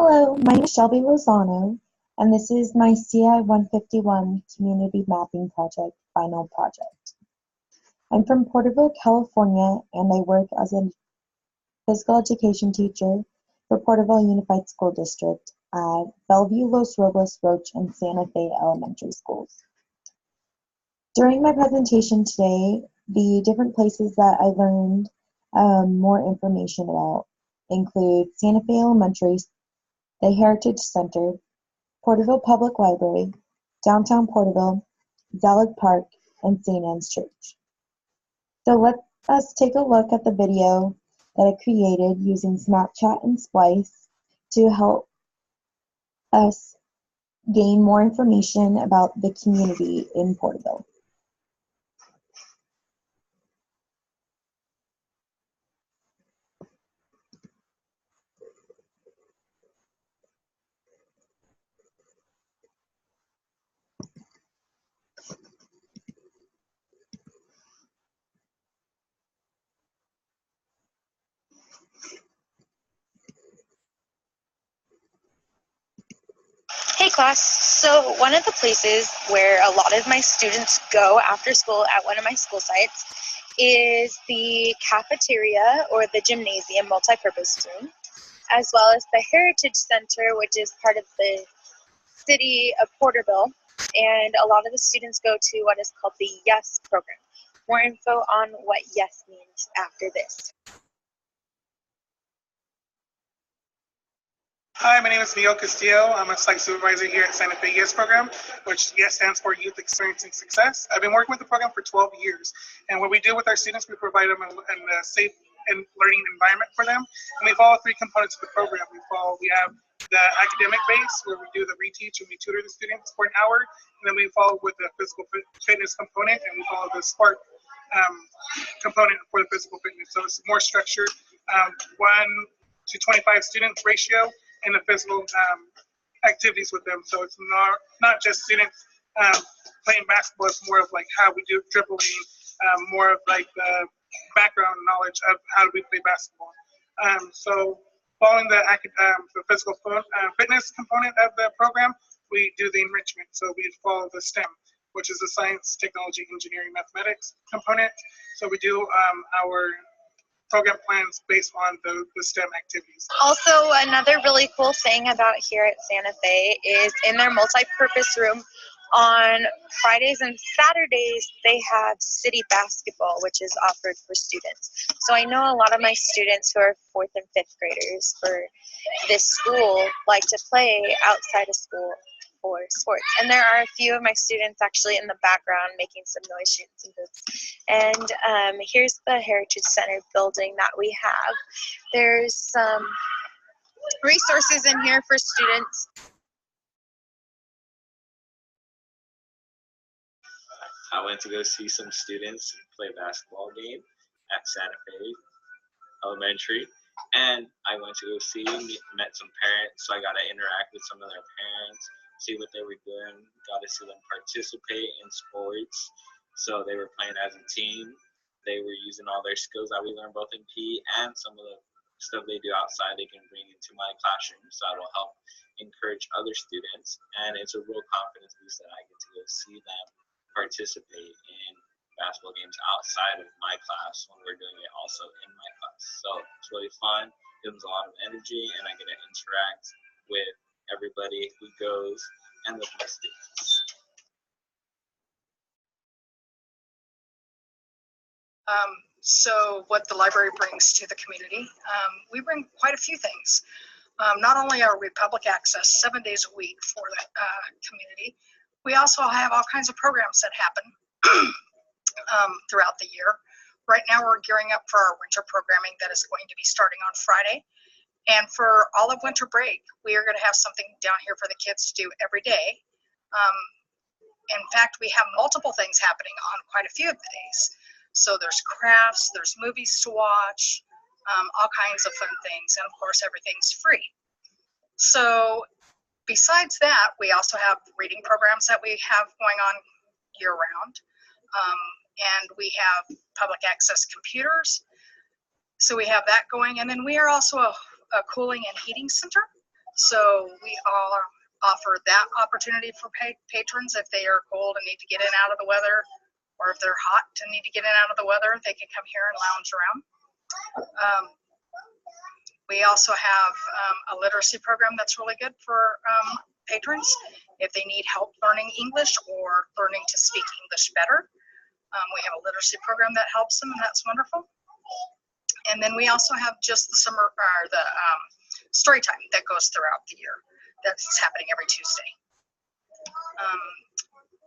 Hello, my name is Shelby Lozano, and this is my CI 151 Community Mapping Project final project. I'm from Porterville, California, and I work as a physical education teacher for Porterville Unified School District at Bellevue, Los Robles, Roach, and Santa Fe Elementary Schools. During my presentation today, the different places that I learned more information about include Santa Fe Elementary, the Heritage Center, Porterville Public Library, Downtown Porterville, Zelig Park, and St. Anne's Church. So let us take a look at the video that I created using Snapchat and Splice to help us gain more information about the community in Porterville. Hey class, so one of the places where a lot of my students go after school at one of my school sites is the cafeteria or the gymnasium multipurpose room, as well as the Heritage Center, which is part of the city of Porterville, and a lot of the students go to what is called the YES program. More info on what YES means after this. Hi, my name is Neil Castillo. I'm a site supervisor here at Santa Fe YES program, which YES stands for Youth Experiencing Success. I've been working with the program for 12 years, and what we do with our students, we provide them a safe and learning environment for them, and we follow three components of the program. We have the academic base, where we do the reteach and we tutor the students for an hour, and then we follow with the physical fitness component, and we follow the sport component for the physical fitness. So it's more structured, 1 to 25 student ratio, and the physical activities with them. So it's not just students playing basketball, it's more of like how we do dribbling, more of like the background knowledge of how do we play basketball. So following the physical fitness component of the program, we do the enrichment. So we follow the STEM, which is the science, technology, engineering, mathematics component. So we do our program plans based on the STEM activities. Also, another really cool thing about here at Santa Fe is in their multi-purpose room on Fridays and Saturdays, they have city basketball, which is offered for students. So I know a lot of my students who are 4th and 5th graders for this school like to play outside of school for sports. And there are a few of my students actually in the background making some noise, shooting some hoops. And here's the Heritage Center building that we have. There's some resources in here for students. I went to go see some students play a basketball game at Santa Fe Elementary, and I went to go met some parents, so I got to interact with some of their parents, see what they were doing, got to see them participate in sports. So they were playing as a team. They were using all their skills that we learned both in PE and some of the stuff they do outside they can bring into my classroom, so that will help encourage other students, and it's a real confidence boost that I get to go see them participate in basketball games outside of my class when we're doing it also in my class. So it's really fun, gives a lot of energy, and I get to interact with everybody who goes and with my students. So what the library brings to the community, we bring quite a few things. Not only are we public access 7 days a week for the community, we also have all kinds of programs that happen throughout the year. Right now we're gearing up for our winter programming that is going to be starting on Friday. And for all of winter break, we are going to have something down here for the kids to do every day. In fact, we have multiple things happening on quite a few of the days. So there's crafts, there's movies to watch, all kinds of fun things, and of course everything's free. So besides that, we also have reading programs that we have going on year-round, and we have public access computers. So we have that going, and then we are also a cooling and heating center. So we all offer that opportunity for patrons if they are cold and need to get in out of the weather, or if they're hot and need to get in out of the weather, they can come here and lounge around. We also have a literacy program that's really good for patrons if they need help learning English or learning to speak English better. We have a literacy program that helps them, and that's wonderful. And then we also have just the summer, or the story time that goes throughout the year. That's happening every Tuesday.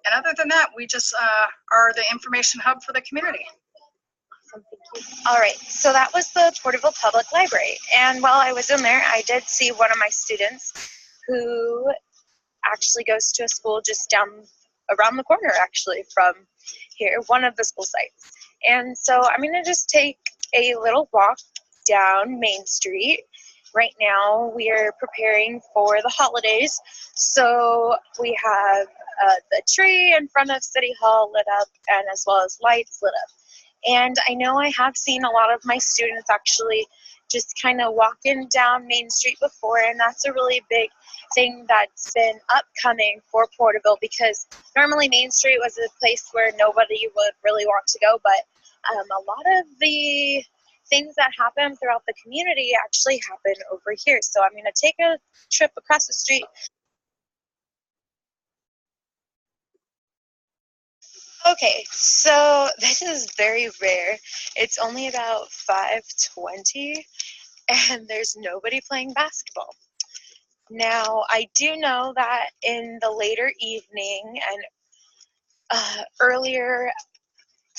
And other than that, we just are the information hub for the community. All right, so that was the Porterville Public Library. And while I was in there, I did see one of my students who actually goes to a school just down around the corner, actually, from here, one of the school sites. And so I'm going to just take a little walk down Main Street. Right now, we are preparing for the holidays. So we have the tree in front of City Hall lit up, and as well as lights lit up. And I know I have seen a lot of my students actually just kind of walking down Main Street before, and that's a really big thing that's been upcoming for Porterville, because normally Main Street was a place where nobody would really want to go, but a lot of the things that happen throughout the community actually happen over here. So I'm going to take a trip across the street. Okay, so this is very rare. It's only about 5:20 and there's nobody playing basketball. Now, I do know that in the later evening and earlier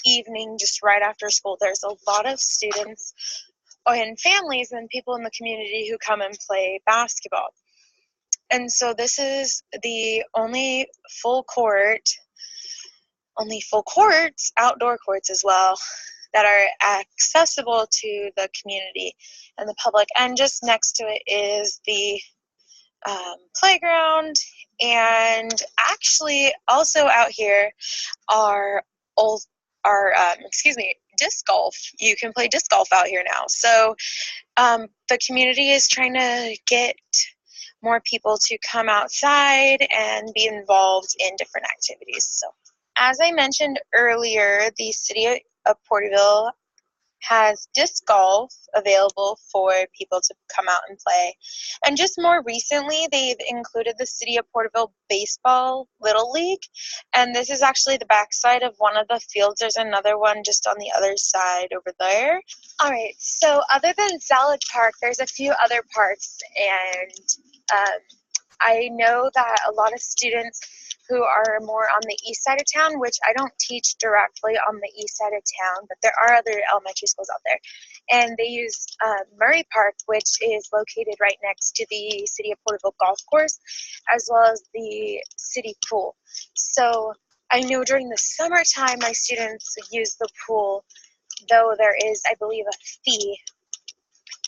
evening, just right after school, there's a lot of students and families and people in the community who come and play basketball. And so this is the only full courts, outdoor courts as well, that are accessible to the community and the public. And just next to it is the playground, and actually also out here are disc golf. You can play disc golf out here now. So the community is trying to get more people to come outside and be involved in different activities. So as I mentioned earlier, the city of Porterville has disc golf available for people to come out and play. And just more recently, they've included the City of Porterville Baseball Little League. And this is actually the backside of one of the fields. There's another one just on the other side over there. All right, so other than Salad Park, there's a few other parks. And I know that a lot of students who are more on the east side of town, which I don't teach directly on the east side of town, but there are other elementary schools out there. And they use Murray Park, which is located right next to the City of Porterville golf course, as well as the city pool. So I know during the summertime, my students use the pool, though there is, I believe, a fee.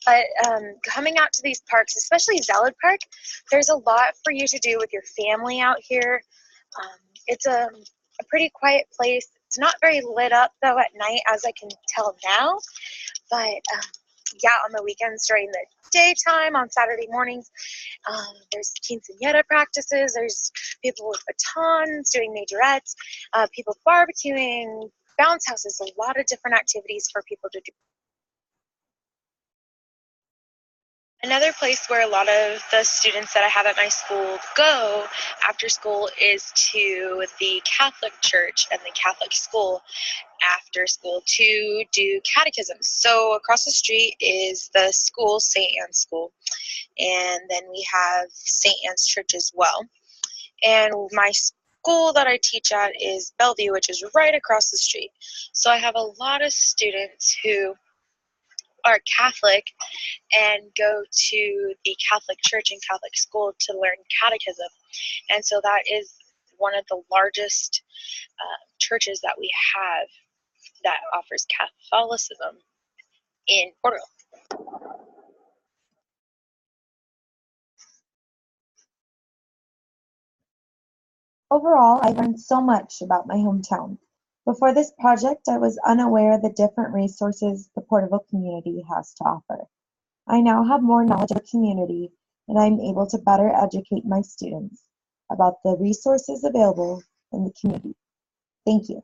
But coming out to these parks, especially Salad Park, there's a lot for you to do with your family out here. It's a pretty quiet place. It's not very lit up, though, at night, as I can tell now. But, yeah, on the weekends during the daytime, on Saturday mornings, there's quinceañera practices. There's people with batons doing majorettes, people barbecuing, bounce houses, a lot of different activities for people to do. Another place where a lot of the students that I have at my school go after school is to the Catholic church and the Catholic school after school to do catechism. So across the street is the school, St. Anne's School, and then we have St. Anne's Church as well. And my school that I teach at is Bellevue, which is right across the street. So I have a lot of students who are Catholic and go to the Catholic church and Catholic school to learn catechism. And so that is one of the largest churches that we have that offers Catholicism in Porterville. Overall, I learned so much about my hometown. Before this project, I was unaware of the different resources the Porterville community has to offer. I now have more knowledge of the community and I'm able to better educate my students about the resources available in the community. Thank you.